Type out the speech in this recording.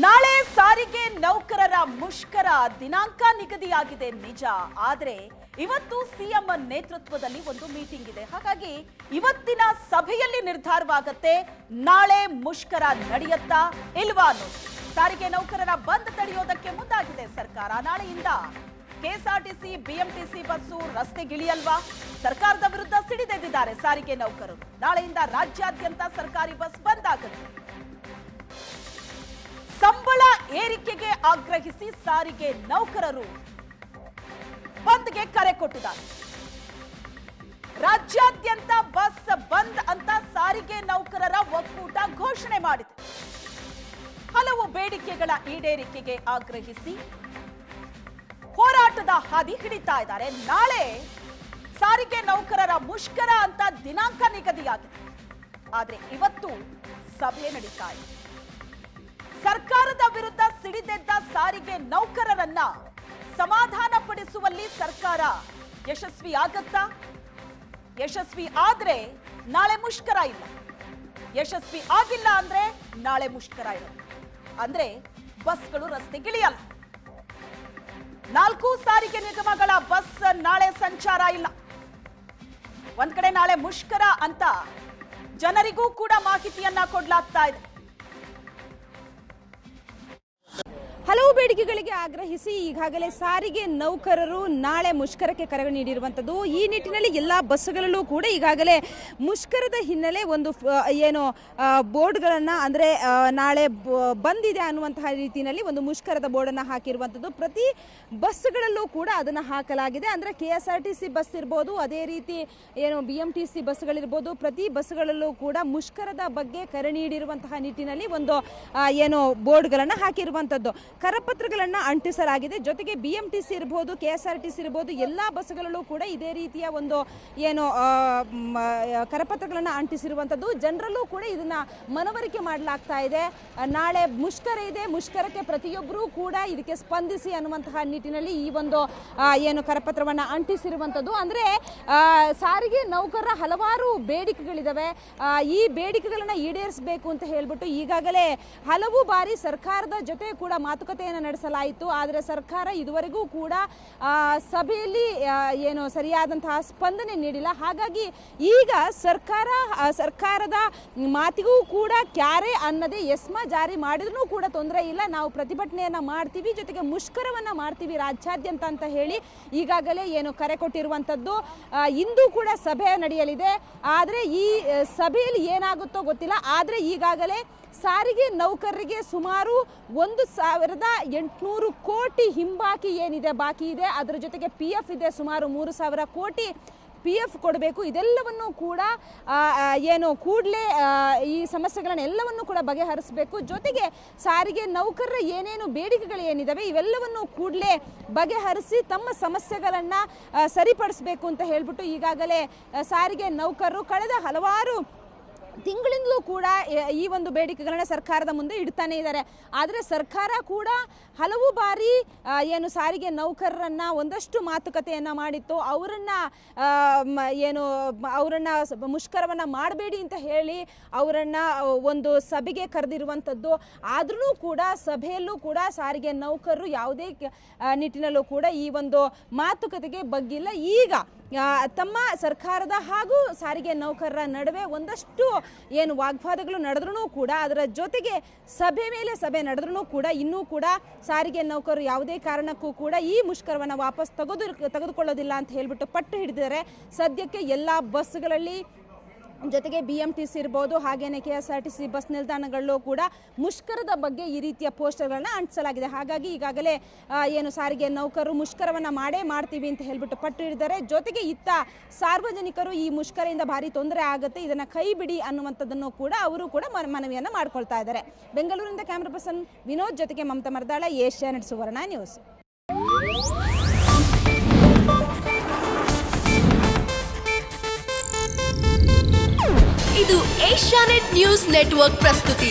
ನಾಳೆ ಸಾರಿಗೆ ನೌಕರರ ಮುಷ್ಕರ ದಿನಾಂಕ ನಿಗದಿಯಾಗಿದೆ ನಿಜ. ಆದರೆ ಇವತ್ತು ಸಿಎಂ ನೇತೃತ್ವದಲ್ಲಿ ಒಂದು ಮೀಟಿಂಗ್ ಇದೆ. ಹಾಗಾಗಿ ಇವತ್ತಿನ ಸಭೆಯಲ್ಲಿ ನಿರ್ಧಾರವಾಗುತ್ತೆ ನಾಳೆ ಮುಷ್ಕರ ನಡೆಯುತ್ತಾ ಇಲ್ವಾ ಅನ್ನೋದು. ಸಾರಿಗೆ ನೌಕರರ ಬಂದ್ ತಡೆಯೋದಕ್ಕೆ ಮುಂದಾಗಿದೆ ಸರ್ಕಾರ. ನಾಳೆಯಿಂದ ಕೆಎಸ್ಆರ್ಟಿಸಿ ಬಿಎಂಟಿಸಿ ಬಸ್ಸು ರಸ್ತೆಗಿಳಿಯಲ್ವಾ? ಸರ್ಕಾರದ ವಿರುದ್ಧ ಸಿಡಿದೆದ್ದಿದ್ದಾರೆ ಸಾರಿಗೆ ನೌಕರರು. ನಾಳೆಯಿಂದ ರಾಜ್ಯಾದ್ಯಂತ ಸರ್ಕಾರಿ ಬಸ್ ಬಂದ್ ಆಗುತ್ತೆ. ಸಂಬಳ ಏರಿಕೆಗೆ ಆಗ್ರಹಿಸಿ ಸಾರಿಗೆ ನೌಕರರು ಬಂದ್ಗೆ ಕರೆ ಕೊಟ್ಟಿದ್ದಾರೆ. ರಾಜ್ಯಾದ್ಯಂತ ಬಸ್ ಬಂದ್ ಅಂತ ಸಾರಿಗೆ ನೌಕರರ ಒಕ್ಕೂಟ ಘೋಷಣೆ ಮಾಡಿದೆ. ಹಲವು ಬೇಡಿಕೆಗಳ ಈಡೇರಿಕೆಗೆ ಆಗ್ರಹಿಸಿ ಹೋರಾಟದ ಹಾದಿ ಹಿಡಿತಾ ಇದ್ದಾರೆ. ನಾಳೆ ಸಾರಿಗೆ ನೌಕರರ ಮುಷ್ಕರ ಅಂತ ದಿನಾಂಕ ನಿಗದಿಯಾಗಿದೆ. ಆದ್ರೆ ಇವತ್ತು ಸಭೆ ನಡೀತಾ ಇದೆ. ಸರ್ಕಾರದ ವಿರುದ್ಧ ಸಿಡಿದೆದ್ದ ಸಾರಿಗೆ ನೌಕರರನ್ನ ಸಮಾಧಾನ ಪಡಿಸುವಲ್ಲಿ ಸರ್ಕಾರ ಯಶಸ್ವಿ ಆಗತ್ತಾ? ಯಶಸ್ವಿ ಆದ್ರೆ ನಾಳೆ ಮುಷ್ಕರ ಇಲ್ಲ, ಯಶಸ್ವಿ ಆಗಿಲ್ಲ ಅಂದ್ರೆ ನಾಳೆ ಮುಷ್ಕರ ಇರುತ್ತೆ. ಅಂದ್ರೆ ಬಸ್ಗಳು ರಸ್ತೆಗಿಳಿಯಲ್ಲ. 4 ಸಾರಿಗೆ ನಿಗಮಗಳ ಬಸ್ ನಾಳೆ ಸಂಚಾರ ಇಲ್ಲ. ಒಂದ್ ಕಡೆ ನಾಳೆ ಮುಷ್ಕರ ಅಂತ ಜನರಿಗೂ ಕೂಡ ಮಾಹಿತಿಯನ್ನ ಕೊಡ್ಲಾಗ್ತಾ ಇದೆ. ಹಲವು ಬೇಡಿಕೆಗಳಿಗೆ ಆಗ್ರಹಿಸಿ ಈಗಾಗಲೇ ಸಾರಿಗೆ ನೌಕರರು ನಾಳೆ ಮುಷ್ಕರಕ್ಕೆ ಕರೆ ನೀಡಿರುವಂಥದ್ದು. ಈ ನಿಟ್ಟಿನಲ್ಲಿ ಎಲ್ಲ ಬಸ್ಸುಗಳಲ್ಲೂ ಕೂಡ ಈಗಾಗಲೇ ಮುಷ್ಕರದ ಹಿನ್ನೆಲೆ ಒಂದು ಬೋರ್ಡ್ಗಳನ್ನು ಅಂದರೆ ನಾಳೆ ಬಂದಿದೆ ಅನ್ನುವಂತಹ ರೀತಿಯಲ್ಲಿ ಒಂದು ಮುಷ್ಕರದ ಬೋರ್ಡನ್ನು ಹಾಕಿರುವಂಥದ್ದು. ಪ್ರತಿ ಬಸ್ಸುಗಳಲ್ಲೂ ಕೂಡ ಅದನ್ನು ಹಾಕಲಾಗಿದೆ. ಅಂದರೆ KSRTC ಬಸ್ ಇರ್ಬೋದು, ಅದೇ ರೀತಿ BMTC ಬಸ್ಗಳಿರ್ಬೋದು, ಪ್ರತಿ ಬಸ್ಸುಗಳಲ್ಲೂ ಕೂಡ ಮುಷ್ಕರದ ಬಗ್ಗೆ ಕರೆ ನೀಡಿರುವಂತಹ ನಿಟ್ಟಿನಲ್ಲಿ ಒಂದು ಬೋರ್ಡ್ಗಳನ್ನು ಹಾಕಿರುವಂಥದ್ದು. ಕರಪತ್ರಗಳನ್ನು ಅಂಟಿಸಲಾಗಿದೆ. ಜೊತೆಗೆ BMTC ಇರಬಹುದು, KSRTC ಇರಬಹುದು, ಎಲ್ಲ ಬಸ್ಗಳಲ್ಲೂ ಕೂಡ ಇದೇ ರೀತಿಯ ಒಂದು ಕರಪತ್ರಗಳನ್ನು ಅಂಟಿಸಿರುವಂಥದ್ದು. ಜನರಲ್ಲೂ ಕೂಡ ಇದನ್ನ ಮನವರಿಕೆ ಮಾಡಲಾಗ್ತಾ ಇದೆ. ನಾಳೆ ಮುಷ್ಕರ ಇದೆ, ಮುಷ್ಕರಕ್ಕೆ ಪ್ರತಿಯೊಬ್ಬರೂ ಕೂಡ ಇದಕ್ಕೆ ಸ್ಪಂದಿಸಿ ಅನ್ನುವಂತಹ ನಿಟ್ಟಿನಲ್ಲಿ ಈ ಒಂದು ಕರಪತ್ರವನ್ನು ಅಂಟಿಸಿರುವಂಥದ್ದು. ಅಂದರೆ ಸಾರಿಗೆ ನೌಕರರ ಹಲವಾರು ಬೇಡಿಕೆಗಳಿದಾವೆ. ಈ ಬೇಡಿಕೆಗಳನ್ನು ಈಡೇರಿಸಬೇಕು ಅಂತ ಹೇಳ್ಬಿಟ್ಟು ಈಗಾಗಲೇ ಹಲವು ಬಾರಿ ಸರ್ಕಾರದ ಜೊತೆ ಕೂಡ ಮಾತುಕತೆಯನ್ನು ನಡೆಸಲಾಯಿತು. ಆದರೆ ಸರ್ಕಾರ ಇದುವರೆಗೂ ಕೂಡ ಸಭೆಯಲ್ಲಿ ಸರಿಯಾದಂತಹ ಸ್ಪಂದನೆ ನೀಡಿಲ್ಲ. ಹಾಗಾಗಿ ಈಗ ಸರ್ಕಾರದ ಮಾತಿಗೂ ಕೂಡ ಕ್ಯಾರೆ ಅನ್ನದೇ ಎಸ್ಮಾ ಜಾರಿ ಮಾಡಿದ್ರೂ ಕೂಡ ತೊಂದರೆ ಇಲ್ಲ, ನಾವು ಪ್ರತಿಭಟನೆಯನ್ನ ಮಾಡ್ತೀವಿ, ಜೊತೆಗೆ ಮುಷ್ಕರವನ್ನ ಮಾಡ್ತೀವಿ ರಾಜ್ಯಾದ್ಯಂತ ಅಂತ ಹೇಳಿ ಈಗಾಗಲೇ ಕರೆ ಕೊಟ್ಟಿರುವಂತದ್ದು. ಇಂದು ಕೂಡ ಸಭೆ ನಡೆಯಲಿದೆ. ಆದರೆ ಈ ಸಭೆಯಲ್ಲಿ ಏನಾಗುತ್ತೋ ಗೊತ್ತಿಲ್ಲ. ಆದರೆ ಈಗಾಗಲೇ ಸಾರಿಗೆ ನೌಕರರಿಗೆ ಸುಮಾರು 1,800 ಕೋಟಿ ಹಿಂಬಾಕಿ ಬಾಕಿ ಇದೆ. ಅದರ ಜೊತೆಗೆ PF ಇದೆ, ಸುಮಾರು 3,000 ಕೋಟಿ PF ಕೊಡಬೇಕು. ಇದೆಲ್ಲವನ್ನು ಕೂಡ ಕೂಡಲೇ ಈ ಸಮಸ್ಯೆಗಳನ್ನು ಎಲ್ಲವನ್ನು ಕೂಡ ಬಗೆಹರಿಸಬೇಕು. ಜೊತೆಗೆ ಸಾರಿಗೆ ನೌಕರರ ಏನೇನು ಬೇಡಿಕೆಗಳು ಏನಿದಾವೆ ಇವೆಲ್ಲವನ್ನು ಕೂಡಲೇ ಬಗೆಹರಿಸಿ ತಮ್ಮ ಸಮಸ್ಯೆಗಳನ್ನು ಸರಿಪಡಿಸಬೇಕು ಅಂತ ಹೇಳ್ಬಿಟ್ಟು ಈಗಾಗಲೇ ಸಾರಿಗೆ ನೌಕರರು ಕಳೆದ ಹಲವಾರು ತಿಂಗಳಿಂದಲೂ ಕೂಡ ಈ ಒಂದು ಬೇಡಿಕೆಗಳನ್ನ ಸರ್ಕಾರದ ಮುಂದೆ ಇಡ್ತಾನೆ ಇದ್ದಾರೆ. ಆದರೆ ಸರ್ಕಾರ ಕೂಡ ಹಲವು ಬಾರಿ ಸಾರಿಗೆ ನೌಕರರನ್ನ ಒಂದಷ್ಟು ಮಾತುಕತೆಯನ್ನ ಮಾಡಿತ್ತು. ಅವರನ್ನ ಮುಷ್ಕರವನ್ನ ಮಾಡಬೇಡಿ ಅಂತ ಹೇಳಿ ಅವರನ್ನ ಒಂದು ಸಭೆಗೆ ಕರೆದಿರುವಂಥದ್ದು. ಆದ್ರೂ ಕೂಡ ಸಭೆಯಲ್ಲೂ ಕೂಡ ಸಾರಿಗೆ ನೌಕರರು ಯಾವುದೇ ನಿಟ್ಟಿನಲ್ಲೂ ಕೂಡ ಈ ಒಂದು ಮಾತುಕತೆಗೆ ಬಗ್ಗಿಲ್ಲ. ಈಗ ತಮ್ಮ ಸರ್ಕಾರದ ಹಾಗೂ ಸಾರಿಗೆ ನೌಕರರ ನಡುವೆ ಒಂದಷ್ಟು ವಾಗ್ವಾದಗಳು ನಡೆದ್ರೂ ಕೂಡ ಅದರ ಜೊತೆಗೆ ಸಭೆ ಮೇಲೆ ಸಭೆ ನಡೆದ್ರೂ ಕೂಡ ಇನ್ನೂ ಕೂಡ ಸಾರಿಗೆ ನೌಕರರು ಯಾವುದೇ ಕಾರಣಕ್ಕೂ ಕೂಡ ಈ ಮುಷ್ಕರವನ್ನು ವಾಪಸ್ ತೆಗೆದುಕೊಳ್ಳೋದಿಲ್ಲ ಅಂತ ಹೇಳ್ಬಿಟ್ಟು ಪಟ್ಟು ಹಿಡಿದಿದ್ದಾರೆ. ಸದ್ಯಕ್ಕೆ ಎಲ್ಲ ಬಸ್ಗಳಲ್ಲಿ ಜೊತೆಗೆ BMTC ಇರ್ಬೋದು, ಹಾಗೇನೆ KSRTC ಬಸ್ ನಿಲ್ದಾಣಗಳಲ್ಲೂ ಕೂಡ ಮುಷ್ಕರದ ಬಗ್ಗೆ ಈ ರೀತಿಯ ಪೋಸ್ಟರ್ಗಳನ್ನ ಅಂಟಿಸಲಾಗಿದೆ. ಹಾಗಾಗಿ ಈಗಾಗಲೇ ಸಾರಿಗೆ ನೌಕರರು ಮುಷ್ಕರವನ್ನ ಮಾಡ್ತೀವಿ ಅಂತ ಹೇಳ್ಬಿಟ್ಟು ಪಟ್ಟು ಹಿಡಿದ್ದಾರೆ. ಜೊತೆಗೆ ಇತ್ತ ಸಾರ್ವಜನಿಕರು ಈ ಮುಷ್ಕರದಿಂದ ಭಾರಿ ತೊಂದರೆ ಆಗುತ್ತೆ, ಇದನ್ನ ಕೈ ಬಿಡಿ ಅನ್ನುವಂಥದ್ದನ್ನು ಕೂಡ ಅವರು ಕೂಡ ಮನವಿಯನ್ನ ಮಾಡ್ಕೊಳ್ತಾ ಇದ್ದಾರೆ. ಬೆಂಗಳೂರಿನಿಂದ ಕ್ಯಾಮರಾ ಪರ್ಸನ್ ವಿನೋದ್ ಜೊತೆಗೆ ಮಮತಾ ಮರದಾಳ, ಏಷ್ಯಾನೆಟ್ ಸುವರ್ಣ ನ್ಯೂಸ್. ಇದು ಏಷ್ಯಾನೆಟ್ ನ್ಯೂಸ್ ನೆಟ್ವರ್ಕ್ ಪ್ರಸ್ತುತಿ.